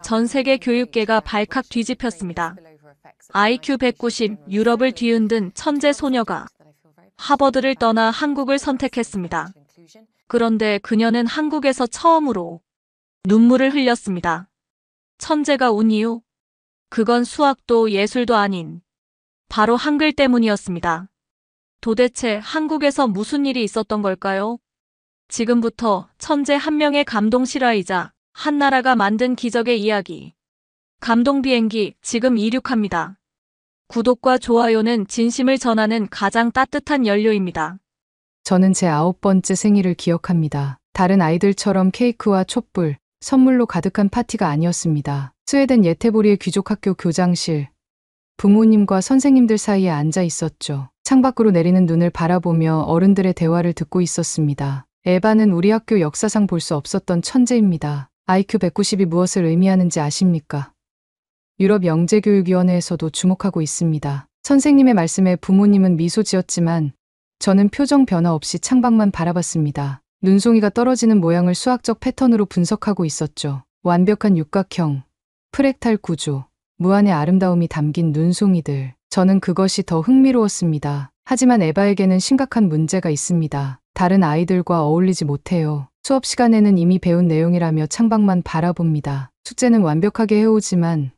전 세계 교육계가 발칵 뒤집혔습니다. IQ 190, 유럽을 뒤흔든 천재 소녀가 하버드를 떠나 한국을 선택했습니다. 그런데 그녀는 한국에서 처음으로 눈물을 흘렸습니다. 천재가 운 이유? 그건 수학도 예술도 아닌 바로 한글 때문이었습니다. 도대체 한국에서 무슨 일이 있었던 걸까요? 지금부터 천재 한 명의 감동 실화이자 한 나라가 만든 기적의 이야기. 감동 비행기 지금 이륙합니다. 구독과 좋아요는 진심을 전하는 가장 따뜻한 연료입니다. 저는 제 9번째 생일을 기억합니다. 다른 아이들처럼 케이크와 촛불, 선물로 가득한 파티가 아니었습니다. 스웨덴 예테보리의 귀족학교 교장실. 부모님과 선생님들 사이에 앉아 있었죠. 창밖으로 내리는 눈을 바라보며 어른들의 대화를 듣고 있었습니다. 에바는 우리 학교 역사상 볼 수 없었던 천재입니다. IQ 190이 무엇을 의미하는지 아십니까? 유럽 영재교육위원회에서도 주목하고 있습니다. 선생님의 말씀에 부모님은 미소 지었지만 저는 표정 변화 없이 창밖만 바라봤습니다. 눈송이가 떨어지는 모양을 수학적 패턴으로 분석하고 있었죠. 완벽한 육각형, 프랙탈 구조, 무한의 아름다움이 담긴 눈송이들. 저는 그것이 더 흥미로웠습니다. 하지만 에바에게는 심각한 문제가 있습니다. 다른 아이들과 어울리지 못해요. 수업 시간에는 이미 배운 내용이라며 창밖만 바라봅니다. 숙제는 완벽하게 해오지만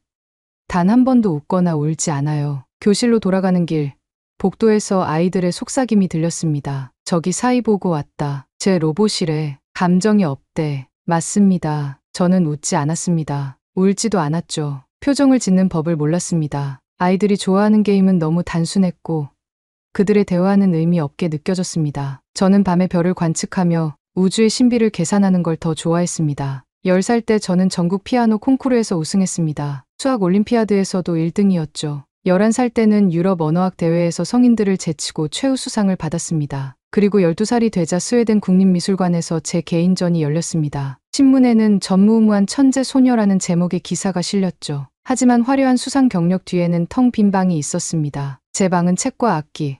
단 한 번도 웃거나 울지 않아요. 교실로 돌아가는 길, 복도에서 아이들의 속삭임이 들렸습니다. 저기 사이 보고 왔다. 제 로봇이래. 감정이 없대. 맞습니다. 저는 웃지 않았습니다. 울지도 않았죠. 표정을 짓는 법을 몰랐습니다. 아이들이 좋아하는 게임은 너무 단순했고 그들의 대화는 의미 없게 느껴졌습니다. 저는 밤에 별을 관측하며 우주의 신비를 계산하는 걸 더 좋아했습니다. 10살 때 저는 전국 피아노 콩쿠르에서 우승했습니다. 수학 올림피아드에서도 1등이었죠. 11살 때는 유럽 언어학 대회에서 성인들을 제치고 최우수상을 받았습니다. 그리고 12살이 되자 스웨덴 국립미술관에서 제 개인전이 열렸습니다. 신문에는 전무후무한 천재 소녀라는 제목의 기사가 실렸죠. 하지만 화려한 수상 경력 뒤에는 텅 빈 방이 있었습니다. 제 방은 책과 악기,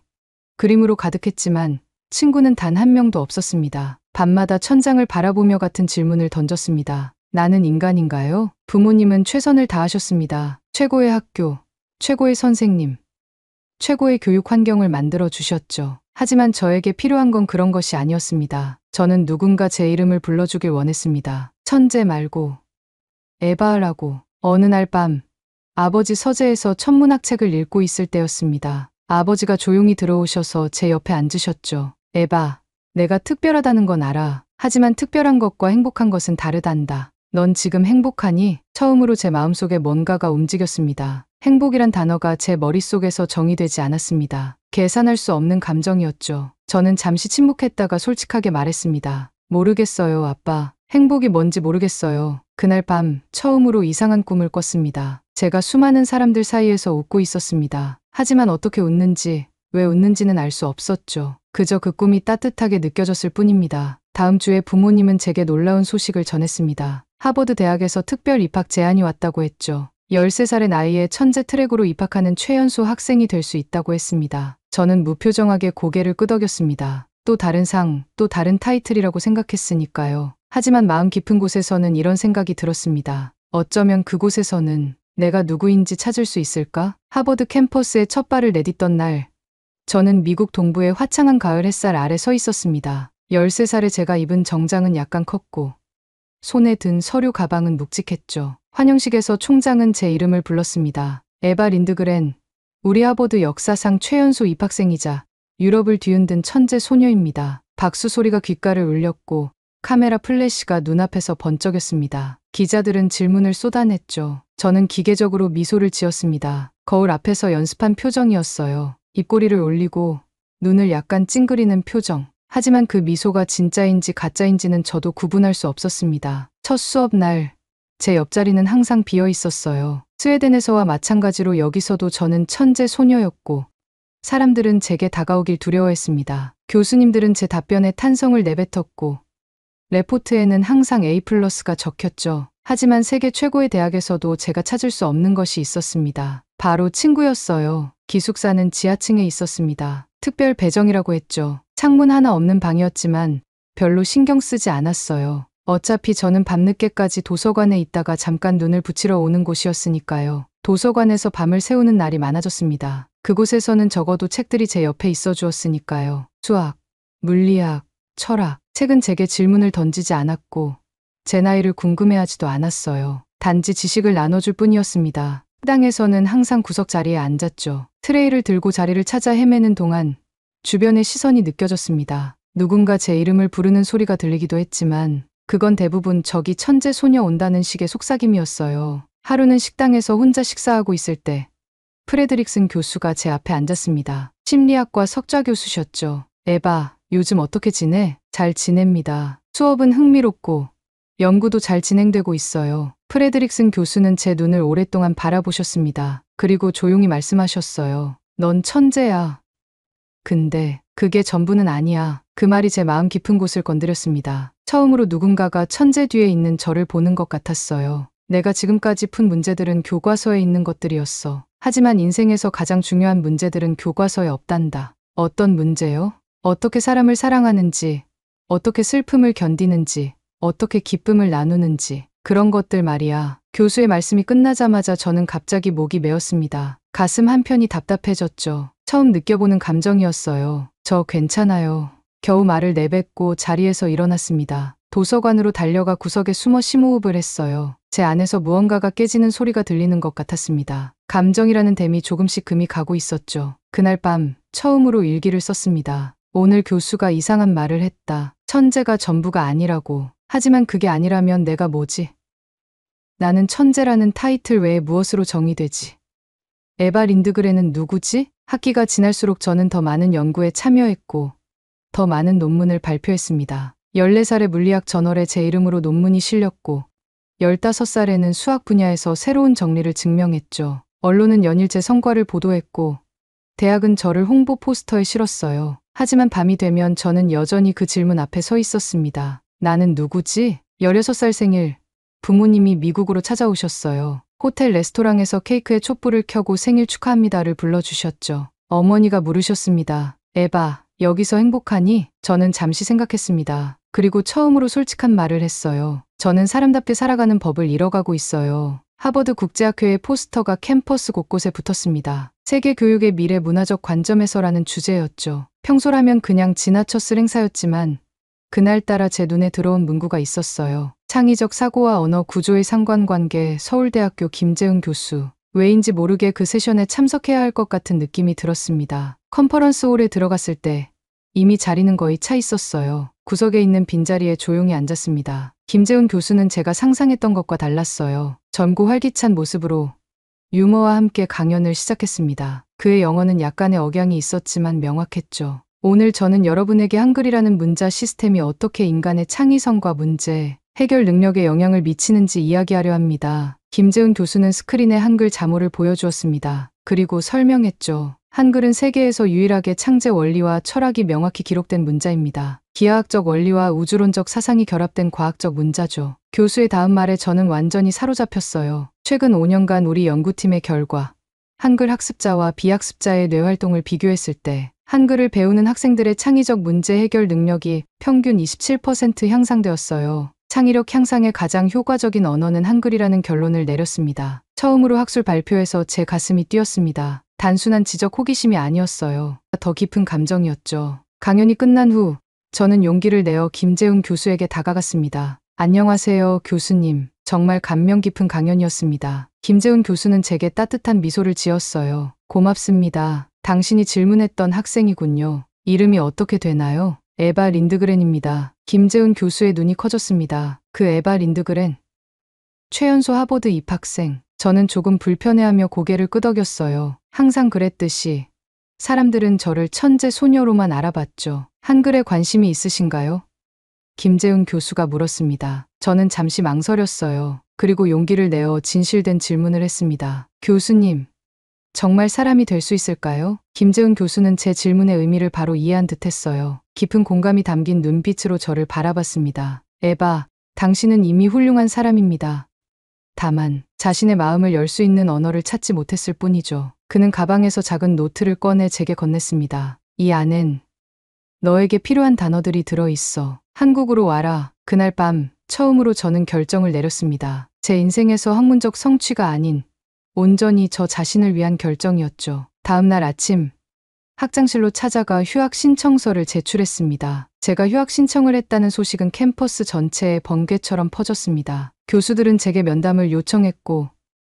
그림으로 가득했지만 친구는 단 한 명도 없었습니다. 밤마다 천장을 바라보며 같은 질문을 던졌습니다. 나는 인간인가요? 부모님은 최선을 다하셨습니다. 최고의 학교, 최고의 선생님, 최고의 교육 환경을 만들어 주셨죠. 하지만 저에게 필요한 건 그런 것이 아니었습니다. 저는 누군가 제 이름을 불러주길 원했습니다. 천재 말고 에바라고. 어느 날 밤 아버지 서재에서 천문학책을 읽고 있을 때였습니다. 아버지가 조용히 들어오셔서 제 옆에 앉으셨죠. 에바, 내가 특별하다는 건 알아. 하지만 특별한 것과 행복한 것은 다르단다. 넌 지금 행복하니? 처음으로 제 마음속에 뭔가가 움직였습니다. 행복이란 단어가 제 머릿속에서 정의되지 않았습니다. 계산할 수 없는 감정이었죠. 저는 잠시 침묵했다가 솔직하게 말했습니다. 모르겠어요, 아빠. 행복이 뭔지 모르겠어요. 그날 밤 처음으로 이상한 꿈을 꿨습니다. 제가 수많은 사람들 사이에서 웃고 있었습니다. 하지만 어떻게 웃는지, 왜 웃는지는 알 수 없었죠. 그저 그 꿈이 따뜻하게 느껴졌을 뿐입니다. 다음 주에 부모님은 제게 놀라운 소식을 전했습니다. 하버드 대학에서 특별 입학 제안이 왔다고 했죠. 13살의 나이에 천재 트랙으로 입학하는 최연소 학생이 될 수 있다고 했습니다. 저는 무표정하게 고개를 끄덕였습니다. 또 다른 상, 또 다른 타이틀이라고 생각했으니까요. 하지만 마음 깊은 곳에서는 이런 생각이 들었습니다. 어쩌면 그곳에서는 내가 누구인지 찾을 수 있을까? 하버드 캠퍼스에 첫 발을 내딛던 날, 저는 미국 동부의 화창한 가을 햇살 아래 서 있었습니다. 13살의 제가 입은 정장은 약간 컸고 손에 든 서류 가방은 묵직했죠. 환영식에서 총장은 제 이름을 불렀습니다. 에바 린드그렌, 우리 하버드 역사상 최연소 입학생이자 유럽을 뒤흔든 천재 소녀입니다. 박수 소리가 귓가를 울렸고 카메라 플래시가 눈앞에서 번쩍였습니다. 기자들은 질문을 쏟아냈죠. 저는 기계적으로 미소를 지었습니다. 거울 앞에서 연습한 표정이었어요. 입꼬리를 올리고 눈을 약간 찡그리는 표정. 하지만 그 미소가 진짜인지 가짜인지는 저도 구분할 수 없었습니다. 첫 수업 날, 제 옆자리는 항상 비어 있었어요. 스웨덴에서와 마찬가지로 여기서도 저는 천재 소녀였고 사람들은 제게 다가오길 두려워했습니다. 교수님들은 제 답변에 탄성을 내뱉었고 레포트에는 항상 A+가 적혔죠. 하지만 세계 최고의 대학에서도 제가 찾을 수 없는 것이 있었습니다. 바로 친구였어요. 기숙사는 지하층에 있었습니다. 특별 배정이라고 했죠. 창문 하나 없는 방이었지만 별로 신경 쓰지 않았어요. 어차피 저는 밤늦게까지 도서관에 있다가 잠깐 눈을 붙이러 오는 곳이었으니까요. 도서관에서 밤을 새우는 날이 많아졌습니다. 그곳에서는 적어도 책들이 제 옆에 있어 주었으니까요. 수학, 물리학, 철학. 책은 제게 질문을 던지지 않았고 제 나이를 궁금해하지도 않았어요. 단지 지식을 나눠줄 뿐이었습니다. 식당에서는 항상 구석 자리에 앉았죠. 트레이를 들고 자리를 찾아 헤매는 동안 주변의 시선이 느껴졌습니다. 누군가 제 이름을 부르는 소리가 들리기도 했지만 그건 대부분 저기 천재 소녀 온다는 식의 속삭임이었어요. 하루는 식당에서 혼자 식사하고 있을 때 프레드릭슨 교수가 제 앞에 앉았습니다. 심리학과 석좌 교수셨죠. 에바, 요즘 어떻게 지내? 잘 지냅니다. 수업은 흥미롭고 연구도 잘 진행되고 있어요. 프레드릭슨 교수는 제 눈을 오랫동안 바라보셨습니다. 그리고 조용히 말씀하셨어요. 넌 천재야. 근데 그게 전부는 아니야. 그 말이 제 마음 깊은 곳을 건드렸습니다. 처음으로 누군가가 천재 뒤에 있는 저를 보는 것 같았어요. 내가 지금까지 푼 문제들은 교과서에 있는 것들이었어. 하지만 인생에서 가장 중요한 문제들은 교과서에 없단다. 어떤 문제요? 어떻게 사람을 사랑하는지, 어떻게 슬픔을 견디는지, 어떻게 기쁨을 나누는지, 그런 것들 말이야. 교수의 말씀이 끝나자마자 저는 갑자기 목이 메었습니다. 가슴 한편이 답답해졌죠. 처음 느껴보는 감정이었어요. 저 괜찮아요. 겨우 말을 내뱉고 자리에서 일어났습니다. 도서관으로 달려가 구석에 숨어 심호흡을 했어요. 제 안에서 무언가가 깨지는 소리가 들리는 것 같았습니다. 감정이라는 댐이 조금씩 금이 가고 있었죠. 그날 밤 처음으로 일기를 썼습니다. 오늘 교수가 이상한 말을 했다. 천재가 전부가 아니라고. 하지만 그게 아니라면 내가 뭐지? 나는 천재라는 타이틀 외에 무엇으로 정의되지? 에바 린드그렌은 누구지? 학기가 지날수록 저는 더 많은 연구에 참여했고 더 많은 논문을 발표했습니다. 14살의 물리학 저널에 제 이름으로 논문이 실렸고 15살에는 수학 분야에서 새로운 정리를 증명했죠. 언론은 연일 제 성과를 보도했고 대학은 저를 홍보 포스터에 실었어요. 하지만 밤이 되면 저는 여전히 그 질문 앞에 서 있었습니다. 나는 누구지? 16살 생일, 부모님이 미국으로 찾아오셨어요. 호텔 레스토랑에서 케이크에 촛불을 켜고 생일 축하합니다를 불러주셨죠. 어머니가 물으셨습니다. 에바, 여기서 행복하니? 저는 잠시 생각했습니다. 그리고 처음으로 솔직한 말을 했어요. 저는 사람답게 살아가는 법을 잃어가고 있어요. 하버드 국제학회의 포스터가 캠퍼스 곳곳에 붙었습니다. 세계 교육의 미래 문화적 관점에서라는 주제였죠. 평소라면 그냥 지나쳤을 행사였지만 그날따라 제 눈에 들어온 문구가 있었어요. 창의적 사고와 언어 구조의 상관관계, 서울대학교 김재훈 교수. 왜인지 모르게 그 세션에 참석해야 할 것 같은 느낌이 들었습니다. 컨퍼런스 홀에 들어갔을 때 이미 자리는 거의 차 있었어요. 구석에 있는 빈자리에 조용히 앉았습니다. 김재훈 교수는 제가 상상했던 것과 달랐어요. 젊고 활기찬 모습으로 유머와 함께 강연을 시작했습니다. 그의 영어는 약간의 억양이 있었지만 명확했죠. 오늘 저는 여러분에게 한글이라는 문자 시스템이 어떻게 인간의 창의성과 문제, 해결 능력에 영향을 미치는지 이야기하려 합니다. 김재훈 교수는 스크린에 한글 자모를 보여주었습니다. 그리고 설명했죠. 한글은 세계에서 유일하게 창제 원리와 철학이 명확히 기록된 문자입니다. 기하학적 원리와 우주론적 사상이 결합된 과학적 문자죠. 교수의 다음 말에 저는 완전히 사로잡혔어요. 최근 5년간 우리 연구팀의 결과, 한글 학습자와 비학습자의 뇌활동을 비교했을 때 한글을 배우는 학생들의 창의적 문제 해결 능력이 평균 27% 향상되었어요. 창의력 향상에 가장 효과적인 언어는 한글이라는 결론을 내렸습니다. 처음으로 학술 발표에서 제 가슴이 뛰었습니다. 단순한 지적 호기심이 아니었어요. 더 깊은 감정이었죠. 강연이 끝난 후 저는 용기를 내어 김재훈 교수에게 다가갔습니다. 안녕하세요, 교수님. 정말 감명 깊은 강연이었습니다. 김재훈 교수는 제게 따뜻한 미소를 지었어요. 고맙습니다. 당신이 질문했던 학생이군요. 이름이 어떻게 되나요? 에바 린드그렌입니다. 김재훈 교수의 눈이 커졌습니다. 그 에바 린드그렌. 최연소 하버드 입학생. 저는 조금 불편해하며 고개를 끄덕였어요. 항상 그랬듯이 사람들은 저를 천재 소녀로만 알아봤죠. 한글에 관심이 있으신가요? 김재훈 교수가 물었습니다. 저는 잠시 망설였어요. 그리고 용기를 내어 진실된 질문을 했습니다. 교수님, 정말 사람이 될 수 있을까요? 김재훈 교수는 제 질문의 의미를 바로 이해한 듯했어요. 깊은 공감이 담긴 눈빛으로 저를 바라봤습니다. 에바, 당신은 이미 훌륭한 사람입니다. 다만 자신의 마음을 열 수 있는 언어를 찾지 못했을 뿐이죠. 그는 가방에서 작은 노트를 꺼내 제게 건넸습니다. 이 안엔 너에게 필요한 단어들이 들어있어. 한국으로 와라. 그날 밤 처음으로 저는 결정을 내렸습니다. 제 인생에서 학문적 성취가 아닌 온전히 저 자신을 위한 결정이었죠. 다음 날 아침 학장실로 찾아가 휴학 신청서를 제출했습니다. 제가 휴학 신청을 했다는 소식은 캠퍼스 전체에 번개처럼 퍼졌습니다. 교수들은 제게 면담을 요청했고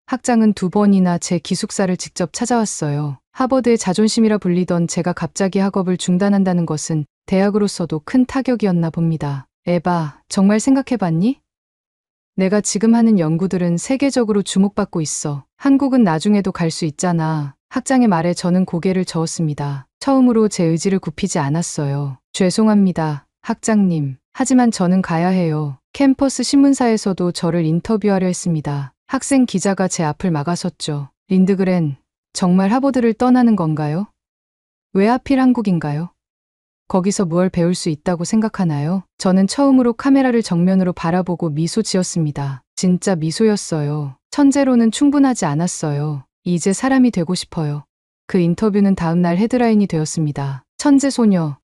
학장은 2번이나 제 기숙사를 직접 찾아왔어요. 하버드의 자존심이라 불리던 제가 갑자기 학업을 중단한다는 것은 대학으로서도 큰 타격이었나 봅니다. 에바, 정말 생각해봤니? 내가 지금 하는 연구들은 세계적으로 주목받고 있어. 한국은 나중에도 갈 수 있잖아. 학장의 말에 저는 고개를 저었습니다. 처음으로 제 의지를 굽히지 않았어요. 죄송합니다, 학장님. 하지만 저는 가야 해요. 캠퍼스 신문사에서도 저를 인터뷰하려 했습니다. 학생 기자가 제 앞을 막아섰죠. 린드그렌, 정말 하버드를 떠나는 건가요? 왜 하필 한국인가요? 거기서 무얼 배울 수 있다고 생각하나요? 저는 처음으로 카메라를 정면으로 바라보고 미소 지었습니다. 진짜 미소였어요. 천재로는 충분하지 않았어요. 이제 사람이 되고 싶어요. 그 인터뷰는 다음날 헤드라인이 되었습니다. 천재 소녀,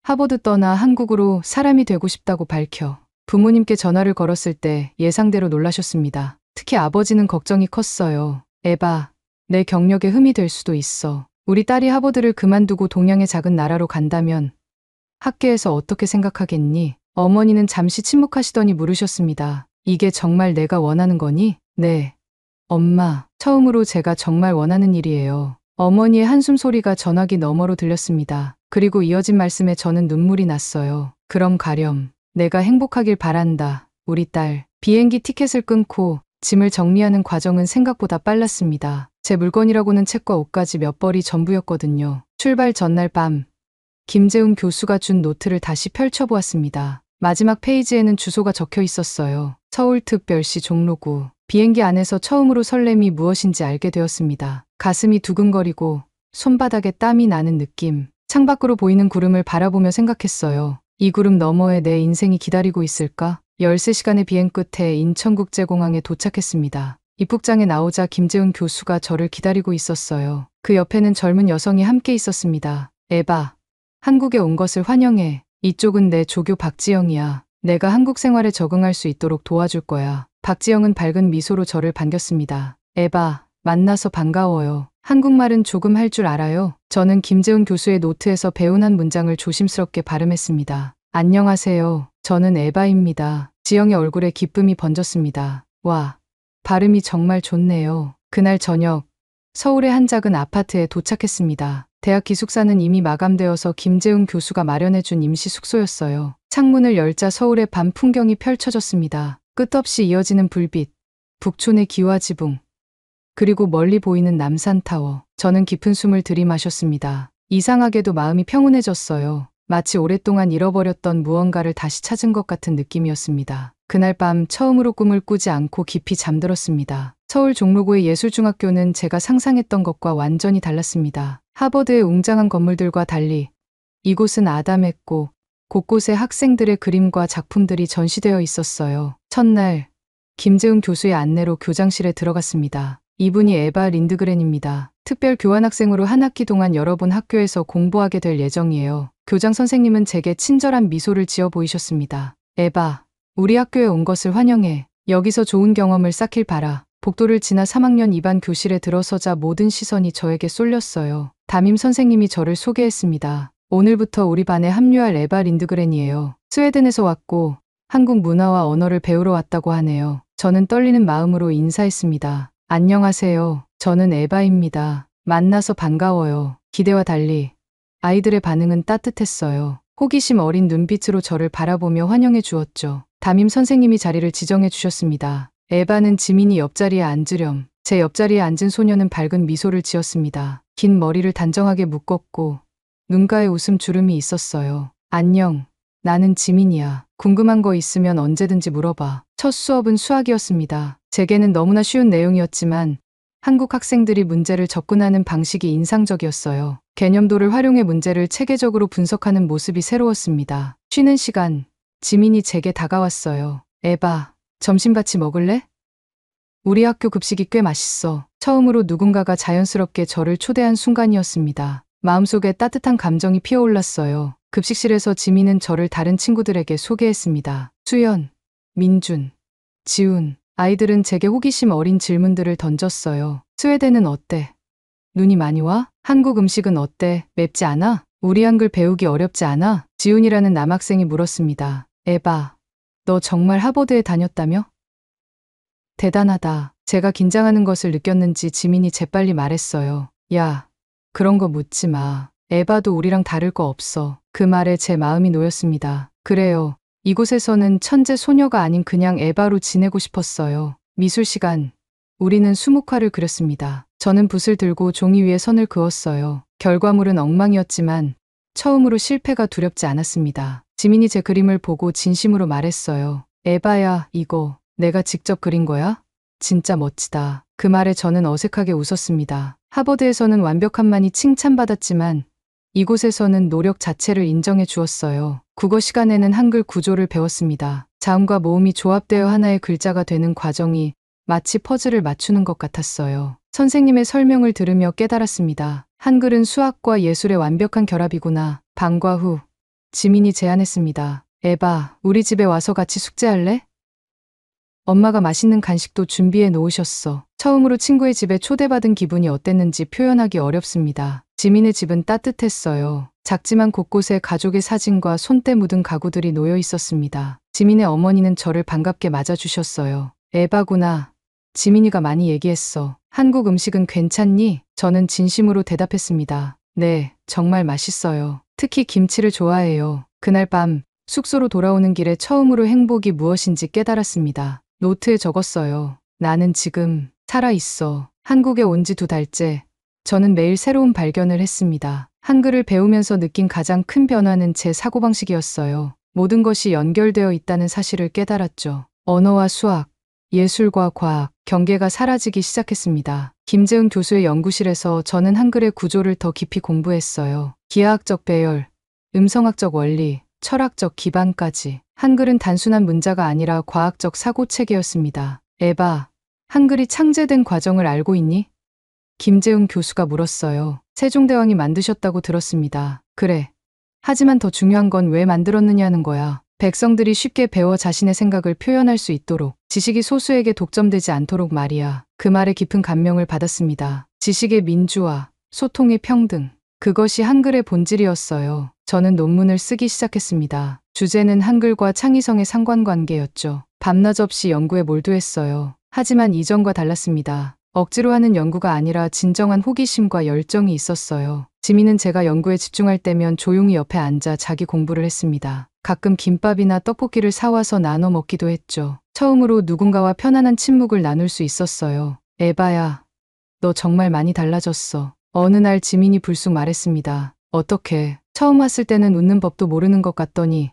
하버드 떠나 한국으로 사람이 되고 싶다고 밝혀. 부모님께 전화를 걸었을 때 예상대로 놀라셨습니다. 특히 아버지는 걱정이 컸어요. 에바, 내 경력에 흠이 될 수도 있어. 우리 딸이 하버드를 그만두고 동양의 작은 나라로 간다면 학계에서 어떻게 생각하겠니? 어머니는 잠시 침묵하시더니 물으셨습니다. 이게 정말 내가 원하는 거니? 네. 엄마, 처음으로 제가 정말 원하는 일이에요. 어머니의 한숨 소리가 전화기 너머로 들렸습니다. 그리고 이어진 말씀에 저는 눈물이 났어요. 그럼 가렴. 내가 행복하길 바란다. 우리 딸. 비행기 티켓을 끊고 짐을 정리하는 과정은 생각보다 빨랐습니다. 제 물건이라고는 책과 옷까지 몇 벌이 전부였거든요. 출발 전날 밤, 김재훈 교수가 준 노트를 다시 펼쳐보았습니다. 마지막 페이지에는 주소가 적혀 있었어요. 서울특별시 종로구. 비행기 안에서 처음으로 설렘이 무엇인지 알게 되었습니다. 가슴이 두근거리고 손바닥에 땀이 나는 느낌. 창밖으로 보이는 구름을 바라보며 생각했어요. 이 구름 너머에 내 인생이 기다리고 있을까? 13시간의 비행 끝에 인천국제공항에 도착했습니다. 입국장에 나오자 김재훈 교수가 저를 기다리고 있었어요. 그 옆에는 젊은 여성이 함께 있었습니다. 에바, 한국에 온 것을 환영해. 이쪽은 내 조교 박지영이야. 내가 한국 생활에 적응할 수 있도록 도와줄 거야. 박지영은 밝은 미소로 저를 반겼습니다. 에바, 만나서 반가워요. 한국말은 조금 할 줄 알아요. 저는 김재훈 교수의 노트에서 배운 한 문장을 조심스럽게 발음했습니다. 안녕하세요. 저는 에바입니다. 지영의 얼굴에 기쁨이 번졌습니다. 와, 발음이 정말 좋네요. 그날 저녁, 서울의 한 작은 아파트에 도착했습니다. 대학 기숙사는 이미 마감되어서 김재훈 교수가 마련해준 임시 숙소였어요. 창문을 열자 서울의 밤 풍경이 펼쳐졌습니다. 끝없이 이어지는 불빛, 북촌의 기와 지붕, 그리고 멀리 보이는 남산타워. 저는 깊은 숨을 들이마셨습니다. 이상하게도 마음이 평온해졌어요. 마치 오랫동안 잃어버렸던 무언가를 다시 찾은 것 같은 느낌이었습니다. 그날 밤 처음으로 꿈을 꾸지 않고 깊이 잠들었습니다. 서울 종로구의 예술중학교는 제가 상상했던 것과 완전히 달랐습니다. 하버드의 웅장한 건물들과 달리 이곳은 아담했고 곳곳에 학생들의 그림과 작품들이 전시되어 있었어요. 첫날, 김재훈 교수의 안내로 교장실에 들어갔습니다. 이분이 에바 린드그렌입니다. 특별 교환학생으로 한 학기 동안 여러 번 학교에서 공부하게 될 예정이에요. 교장 선생님은 제게 친절한 미소를 지어 보이셨습니다. 에바, 우리 학교에 온 것을 환영해. 여기서 좋은 경험을 쌓길 바라. 복도를 지나 3학년 2반 교실에 들어서자 모든 시선이 저에게 쏠렸어요. 담임 선생님이 저를 소개했습니다. 오늘부터 우리 반에 합류할 에바 린드그렌이에요. 스웨덴에서 왔고 한국 문화와 언어를 배우러 왔다고 하네요. 저는 떨리는 마음으로 인사했습니다. 안녕하세요. 저는 에바입니다. 만나서 반가워요. 기대와 달리 아이들의 반응은 따뜻했어요. 호기심 어린 눈빛으로 저를 바라보며 환영해 주었죠. 담임 선생님이 자리를 지정해 주셨습니다. 에바는 지민이 옆자리에 앉으렴. 제 옆자리에 앉은 소녀는 밝은 미소를 지었습니다. 긴 머리를 단정하게 묶었고 눈가에 웃음 주름이 있었어요. 안녕. 나는 지민이야. 궁금한 거 있으면 언제든지 물어봐. 첫 수업은 수학이었습니다. 제게는 너무나 쉬운 내용이었지만 한국 학생들이 문제를 접근하는 방식이 인상적이었어요. 개념도를 활용해 문제를 체계적으로 분석하는 모습이 새로웠습니다. 쉬는 시간, 지민이 제게 다가왔어요. 에바, 점심 같이 먹을래? 우리 학교 급식이 꽤 맛있어. 처음으로 누군가가 자연스럽게 저를 초대한 순간이었습니다. 마음속에 따뜻한 감정이 피어올랐어요. 급식실에서 지민은 저를 다른 친구들에게 소개했습니다. 수연, 민준, 지훈. 아이들은 제게 호기심 어린 질문들을 던졌어요. 스웨덴은 어때? 눈이 많이 와? 한국 음식은 어때? 맵지 않아? 우리 한글 배우기 어렵지 않아? 지훈이라는 남학생이 물었습니다. 에바, 너 정말 하버드에 다녔다며? 대단하다. 제가 긴장하는 것을 느꼈는지 지민이 재빨리 말했어요. 야, 그런 거 묻지 마. 에바도 우리랑 다를 거 없어. 그 말에 제 마음이 놓였습니다. 그래요. 이곳에서는 천재 소녀가 아닌 그냥 에바로 지내고 싶었어요. 미술 시간. 우리는 수묵화를 그렸습니다. 저는 붓을 들고 종이 위에 선을 그었어요. 결과물은 엉망이었지만 처음으로 실패가 두렵지 않았습니다. 지민이 제 그림을 보고 진심으로 말했어요. 에바야, 이거 내가 직접 그린 거야? 진짜 멋지다. 그 말에 저는 어색하게 웃었습니다. 하버드에서는 완벽함만이 칭찬받았지만 이곳에서는 노력 자체를 인정해 주었어요. 국어 시간에는 한글 구조를 배웠습니다. 자음과 모음이 조합되어 하나의 글자가 되는 과정이 마치 퍼즐을 맞추는 것 같았어요. 선생님의 설명을 들으며 깨달았습니다. 한글은 수학과 예술의 완벽한 결합이구나. 방과 후 지민이 제안했습니다. 에바, 우리 집에 와서 같이 숙제할래? 엄마가 맛있는 간식도 준비해 놓으셨어. 처음으로 친구의 집에 초대받은 기분이 어땠는지 표현하기 어렵습니다. 지민의 집은 따뜻했어요. 작지만 곳곳에 가족의 사진과 손때 묻은 가구들이 놓여 있었습니다. 지민의 어머니는 저를 반갑게 맞아주셨어요. 에바구나. 지민이가 많이 얘기했어. 한국 음식은 괜찮니? 저는 진심으로 대답했습니다. 네, 정말 맛있어요. 특히 김치를 좋아해요. 그날 밤 숙소로 돌아오는 길에 처음으로 행복이 무엇인지 깨달았습니다. 노트에 적었어요. 나는 지금 살아있어. 한국에 온 지 2달째. 저는 매일 새로운 발견을 했습니다. 한글을 배우면서 느낀 가장 큰 변화는 제 사고방식이었어요. 모든 것이 연결되어 있다는 사실을 깨달았죠. 언어와 수학, 예술과 과학, 경계가 사라지기 시작했습니다. 김재은 교수의 연구실에서 저는 한글의 구조를 더 깊이 공부했어요. 기하학적 배열, 음성학적 원리, 철학적 기반까지. 한글은 단순한 문자가 아니라 과학적 사고체계였습니다. 에바, 한글이 창제된 과정을 알고 있니? 김재웅 교수가 물었어요. 세종대왕이 만드셨다고 들었습니다. 그래. 하지만 더 중요한 건 왜 만들었느냐는 거야. 백성들이 쉽게 배워 자신의 생각을 표현할 수 있도록, 지식이 소수에게 독점되지 않도록 말이야. 그 말에 깊은 감명을 받았습니다. 지식의 민주화, 소통의 평등. 그것이 한글의 본질이었어요. 저는 논문을 쓰기 시작했습니다. 주제는 한글과 창의성의 상관관계였죠. 밤낮 없이 연구에 몰두했어요. 하지만 이전과 달랐습니다. 억지로 하는 연구가 아니라 진정한 호기심과 열정이 있었어요. 지민은 제가 연구에 집중할 때면 조용히 옆에 앉아 자기 공부를 했습니다. 가끔 김밥이나 떡볶이를 사와서 나눠 먹기도 했죠. 처음으로 누군가와 편안한 침묵을 나눌 수 있었어요. 에바야, 너 정말 많이 달라졌어. 어느 날 지민이 불쑥 말했습니다. 어떻게? 처음 왔을 때는 웃는 법도 모르는 것 같더니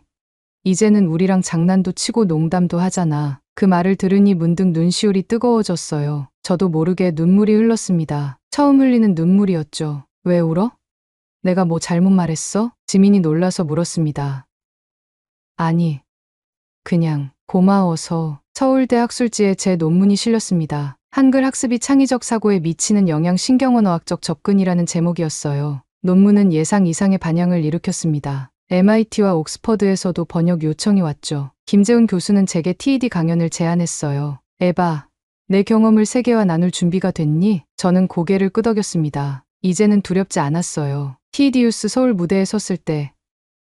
이제는 우리랑 장난도 치고 농담도 하잖아. 그 말을 들으니 문득 눈시울이 뜨거워졌어요. 저도 모르게 눈물이 흘렀습니다. 처음 흘리는 눈물이었죠. 왜 울어? 내가 뭐 잘못 말했어? 지민이 놀라서 물었습니다. 아니, 그냥 고마워서. 서울대 학술지에 제 논문이 실렸습니다. 한글 학습이 창의적 사고에 미치는 영향 신경언어학적 접근이라는 제목이었어요. 논문은 예상 이상의 반향을 일으켰습니다. MIT와 옥스퍼드에서도 번역 요청이 왔죠. 김재훈 교수는 제게 TED 강연을 제안했어요. 에바, 내 경험을 세계와 나눌 준비가 됐니? 저는 고개를 끄덕였습니다. 이제는 두렵지 않았어요. TED유스 서울 무대에 섰을 때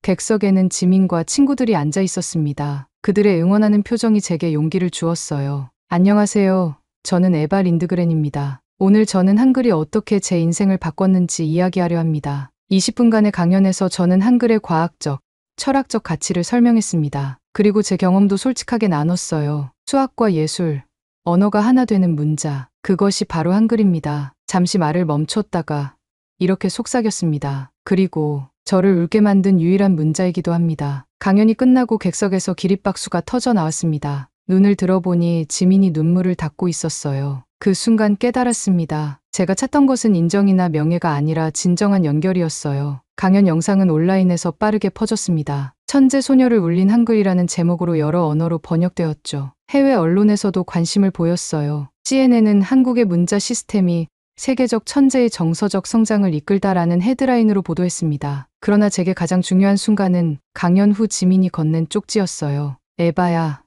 객석에는 지민과 친구들이 앉아 있었습니다. 그들의 응원하는 표정이 제게 용기를 주었어요. 안녕하세요. 저는 에바 린드그렌입니다. 오늘 저는 한글이 어떻게 제 인생을 바꿨는지 이야기하려 합니다. 20분간의 강연에서 저는 한글의 과학적, 철학적 가치를 설명했습니다. 그리고 제 경험도 솔직하게 나눴어요. 수학과 예술, 언어가 하나 되는 문자, 그것이 바로 한글입니다. 잠시 말을 멈췄다가 이렇게 속삭였습니다. 그리고 저를 울게 만든 유일한 문자이기도 합니다. 강연이 끝나고 객석에서 기립박수가 터져 나왔습니다. 눈을 들어보니 지민이 눈물을 닦고 있었어요. 그 순간 깨달았습니다. 제가 찾던 것은 인정이나 명예가 아니라 진정한 연결이었어요. 강연 영상은 온라인에서 빠르게 퍼졌습니다. 천재 소녀를 울린 한글이라는 제목으로 여러 언어로 번역되었죠. 해외 언론에서도 관심을 보였어요. CNN은 한국의 문자 시스템이 세계적 천재의 정서적 성장을 이끌다라는 헤드라인으로 보도했습니다. 그러나 제게 가장 중요한 순간은 강연 후 지민이 건넨 쪽지였어요. 에바야,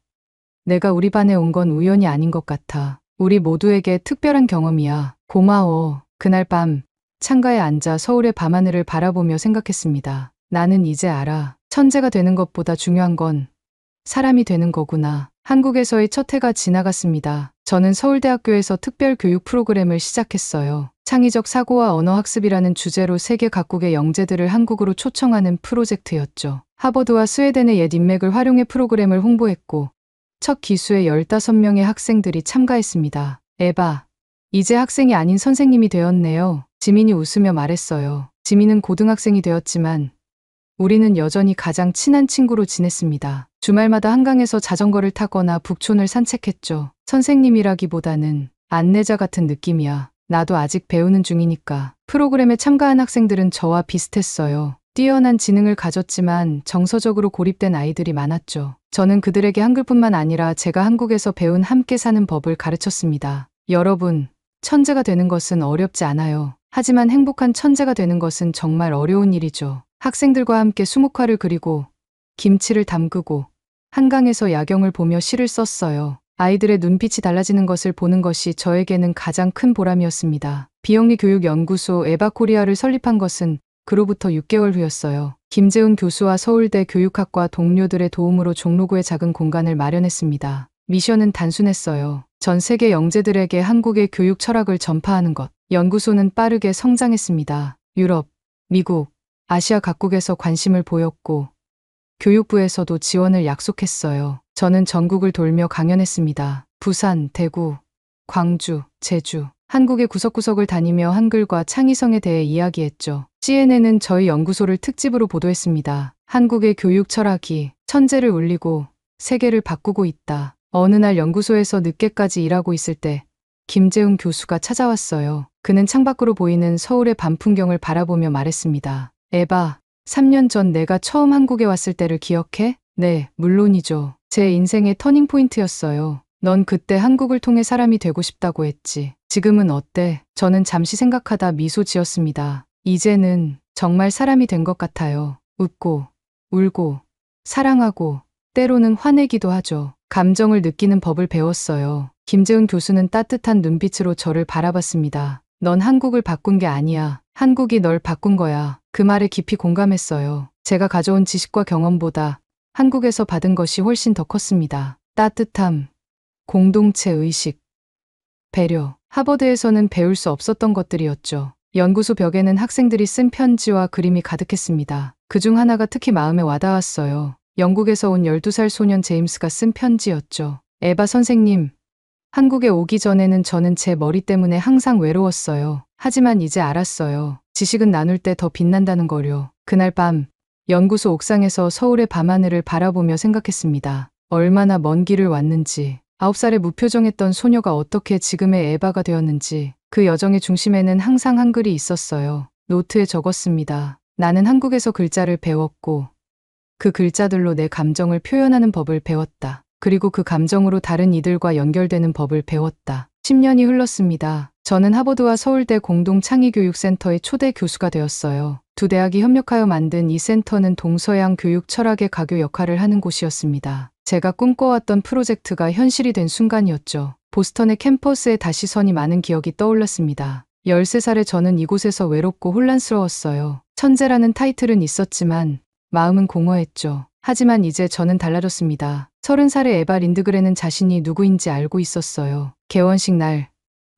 내가 우리 반에 온 건 우연이 아닌 것 같아. 우리 모두에게 특별한 경험이야. 고마워. 그날 밤 창가에 앉아 서울의 밤하늘을 바라보며 생각했습니다. 나는 이제 알아. 천재가 되는 것보다 중요한 건 사람이 되는 거구나. 한국에서의 첫 해가 지나갔습니다. 저는 서울대학교에서 특별교육 프로그램을 시작했어요. 창의적 사고와 언어학습이라는 주제로 세계 각국의 영재들을 한국으로 초청하는 프로젝트였죠. 하버드와 스웨덴의 옛 인맥을 활용해 프로그램을 홍보했고 첫 기수에 15명의 학생들이 참가했습니다. 에바, 이제 학생이 아닌 선생님이 되었네요. 지민이 웃으며 말했어요. 지민은 고등학생이 되었지만 우리는 여전히 가장 친한 친구로 지냈습니다. 주말마다 한강에서 자전거를 타거나 북촌을 산책했죠. 선생님이라기보다는 안내자 같은 느낌이야. 나도 아직 배우는 중이니까. 프로그램에 참가한 학생들은 저와 비슷했어요. 뛰어난 지능을 가졌지만 정서적으로 고립된 아이들이 많았죠. 저는 그들에게 한글뿐만 아니라 제가 한국에서 배운 함께 사는 법을 가르쳤습니다. 여러분, 천재가 되는 것은 어렵지 않아요. 하지만 행복한 천재가 되는 것은 정말 어려운 일이죠. 학생들과 함께 수묵화를 그리고 김치를 담그고 한강에서 야경을 보며 시를 썼어요. 아이들의 눈빛이 달라지는 것을 보는 것이 저에게는 가장 큰 보람이었습니다. 비영리 교육연구소 에바코리아를 설립한 것은 그로부터 6개월 후였어요. 김재훈 교수와 서울대 교육학과 동료들의 도움으로 종로구에 작은 공간을 마련했습니다. 미션은 단순했어요. 전 세계 영재들에게 한국의 교육 철학을 전파하는 것. 연구소는 빠르게 성장했습니다. 유럽, 미국, 아시아 각국에서 관심을 보였고 교육부에서도 지원을 약속했어요. 저는 전국을 돌며 강연했습니다. 부산, 대구, 광주, 제주, 한국의 구석구석을 다니며 한글과 창의성에 대해 이야기했죠. CNN은 저희 연구소를 특집으로 보도했습니다. 한국의 교육 철학이 천재를 울리고 세계를 바꾸고 있다. 어느 날 연구소에서 늦게까지 일하고 있을 때 김재훈 교수가 찾아왔어요. 그는 창밖으로 보이는 서울의 밤 풍경을 바라보며 말했습니다. 에바, 3년 전 내가 처음 한국에 왔을 때를 기억해? 네, 물론이죠. 제 인생의 터닝포인트였어요. 넌 그때 한국을 통해 사람이 되고 싶다고 했지. 지금은 어때? 저는 잠시 생각하다 미소 지었습니다. 이제는 정말 사람이 된 것 같아요. 웃고, 울고, 사랑하고, 때로는 화내기도 하죠. 감정을 느끼는 법을 배웠어요. 김재훈 교수는 따뜻한 눈빛으로 저를 바라봤습니다. 넌 한국을 바꾼 게 아니야. 한국이 널 바꾼 거야. 그 말에 깊이 공감했어요. 제가 가져온 지식과 경험보다 한국에서 받은 것이 훨씬 더 컸습니다. 따뜻함, 공동체 의식, 배려. 하버드에서는 배울 수 없었던 것들이었죠. 연구소 벽에는 학생들이 쓴 편지와 그림이 가득했습니다. 그중 하나가 특히 마음에 와닿았어요. 영국에서 온 12살 소년 제임스가 쓴 편지였죠. 에바 선생님, 한국에 오기 전에는 저는 제 머리 때문에 항상 외로웠어요. 하지만 이제 알았어요. 지식은 나눌 때 더 빛난다는 거요. 그날 밤 연구소 옥상에서 서울의 밤하늘을 바라보며 생각했습니다. 얼마나 먼 길을 왔는지, 9살에 무표정했던 소녀가 어떻게 지금의 에바가 되었는지, 그 여정의 중심에는 항상 한글이 있었어요. 노트에 적었습니다. 나는 한국에서 글자를 배웠고 그 글자들로 내 감정을 표현하는 법을 배웠다. 그리고 그 감정으로 다른 이들과 연결되는 법을 배웠다. 10년이 흘렀습니다. 저는 하버드와 서울대 공동창의교육센터의 초대 교수가 되었어요. 두 대학이 협력하여 만든 이 센터는 동서양 교육 철학의 가교 역할을 하는 곳이었습니다. 제가 꿈꿔왔던 프로젝트가 현실이 된 순간이었죠. 보스턴의 캠퍼스에 다시 서니 많은 기억이 떠올랐습니다. 13살의 저는 이곳에서 외롭고 혼란스러웠어요. 천재라는 타이틀은 있었지만 마음은 공허했죠. 하지만 이제 저는 달라졌습니다. 30살의 에바 린드그레는 자신이 누구인지 알고 있었어요. 개원식 날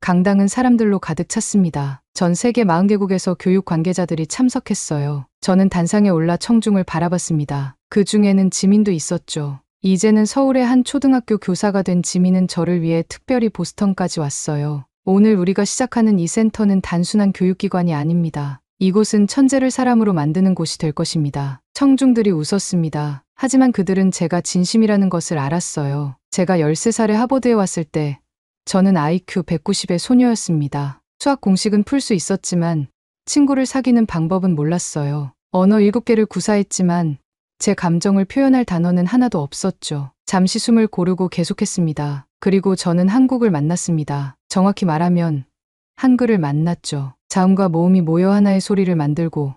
강당은 사람들로 가득 찼습니다. 전 세계 40개국에서 교육 관계자들이 참석했어요. 저는 단상에 올라 청중을 바라봤습니다. 그 중에는 지민도 있었죠. 이제는 서울의 한 초등학교 교사가 된 지민은 저를 위해 특별히 보스턴까지 왔어요. 오늘 우리가 시작하는 이 센터는 단순한 교육기관이 아닙니다. 이곳은 천재를 사람으로 만드는 곳이 될 것입니다. 청중들이 웃었습니다. 하지만 그들은 제가 진심이라는 것을 알았어요. 제가 13살에 하버드에 왔을 때 저는 IQ 190의 소녀였습니다. 수학 공식은 풀 수 있었지만 친구를 사귀는 방법은 몰랐어요. 언어 7개를 구사했지만 제 감정을 표현할 단어는 하나도 없었죠. 잠시 숨을 고르고 계속했습니다. 그리고 저는 한국을 만났습니다. 정확히 말하면 한글을 만났죠. 자음과 모음이 모여 하나의 소리를 만들고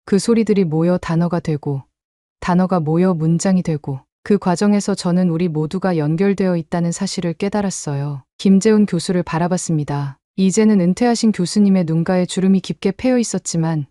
그 소리들이 모여 단어가 되고 단어가 모여 문장이 되고 그 과정에서 저는 우리 모두가 연결되어 있다는 사실을 깨달았어요. 김재훈 교수를 바라봤습니다. 이제는 은퇴하신 교수님의 눈가에 주름이 깊게 패여 있었지만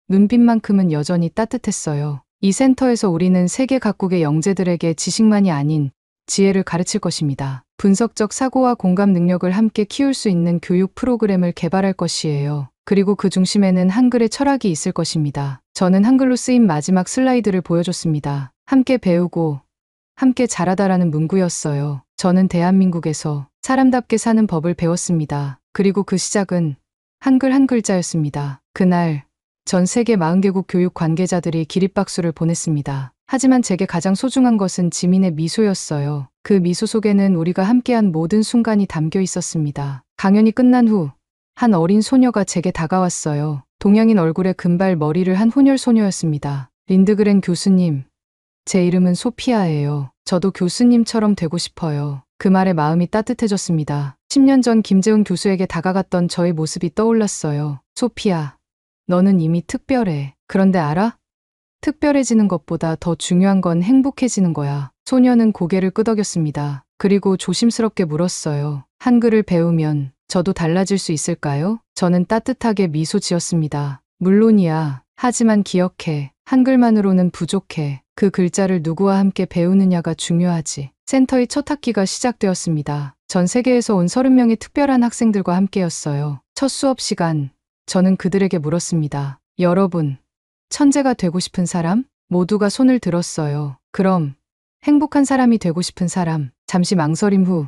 눈빛만큼은 여전히 따뜻했어요. 이 센터에서 우리는 세계 각국의 영재들에게 지식만이 아닌 지혜를 가르칠 것입니다. 분석적 사고와 공감 능력을 함께 키울 수 있는 교육 프로그램을 개발할 것이에요. 그리고 그 중심에는 한글의 철학이 있을 것입니다. 저는 한글로 쓰인 마지막 슬라이드를 보여줬습니다. 함께 배우고 함께 자라다라는 문구였어요. 저는 대한민국에서 사람답게 사는 법을 배웠습니다. 그리고 그 시작은 한글 한 글자였습니다. 그날 전 세계 40개국 교육 관계자들이 기립박수를 보냈습니다. 하지만 제게 가장 소중한 것은 지민의 미소였어요. 그 미소 속에는 우리가 함께한 모든 순간이 담겨 있었습니다. 강연이 끝난 후 한 어린 소녀가 제게 다가왔어요. 동양인 얼굴에 금발 머리를 한 혼혈 소녀였습니다. 린드그렌 교수님, 제 이름은 소피아예요. 저도 교수님처럼 되고 싶어요. 그 말에 마음이 따뜻해졌습니다. 10년 전 김재훈 교수에게 다가갔던 저의 모습이 떠올랐어요. 소피아, 너는 이미 특별해. 그런데 알아? 특별해지는 것보다 더 중요한 건 행복해지는 거야. 소녀는 고개를 끄덕였습니다. 그리고 조심스럽게 물었어요. 한글을 배우면 저도 달라질 수 있을까요? 저는 따뜻하게 미소 지었습니다. 물론이야. 하지만 기억해. 한글만으로는 부족해. 그 글자를 누구와 함께 배우느냐가 중요하지. 센터의 첫 학기가 시작되었습니다. 전 세계에서 온 30명의 특별한 학생들과 함께였어요. 첫 수업 시간, 저는 그들에게 물었습니다. 여러분, 천재가 되고 싶은 사람? 모두가 손을 들었어요. 그럼 행복한 사람이 되고 싶은 사람? 잠시 망설임 후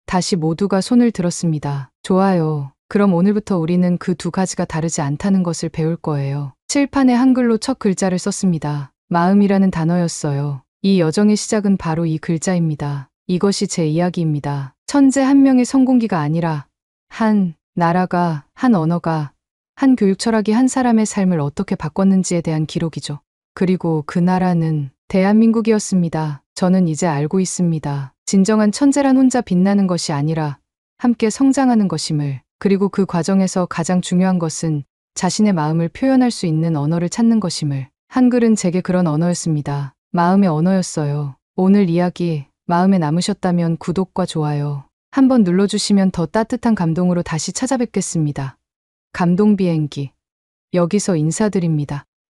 다시 모두가 손을 들었습니다. 좋아요. 그럼 오늘부터 우리는 그 두 가지가 다르지 않다는 것을 배울 거예요. 칠판에 한글로 첫 글자를 썼습니다. 마음이라는 단어였어요. 이 여정의 시작은 바로 이 글자입니다. 이것이 제 이야기입니다. 천재 한 명의 성공기가 아니라 한 나라가, 한 언어가, 한 교육 철학이 한 사람의 삶을 어떻게 바꿨는지에 대한 기록이죠. 그리고 그 나라는 대한민국이었습니다. 저는 이제 알고 있습니다. 진정한 천재란 혼자 빛나는 것이 아니라 함께 성장하는 것임을. 그리고 그 과정에서 가장 중요한 것은 자신의 마음을 표현할 수 있는 언어를 찾는 것임을. 한글은 제게 그런 언어였습니다. 마음의 언어였어요. 오늘 이야기 마음에 남으셨다면 구독과 좋아요 한번 눌러주시면 더 따뜻한 감동으로 다시 찾아뵙겠습니다. 감동 비행기. 여기서 인사드립니다.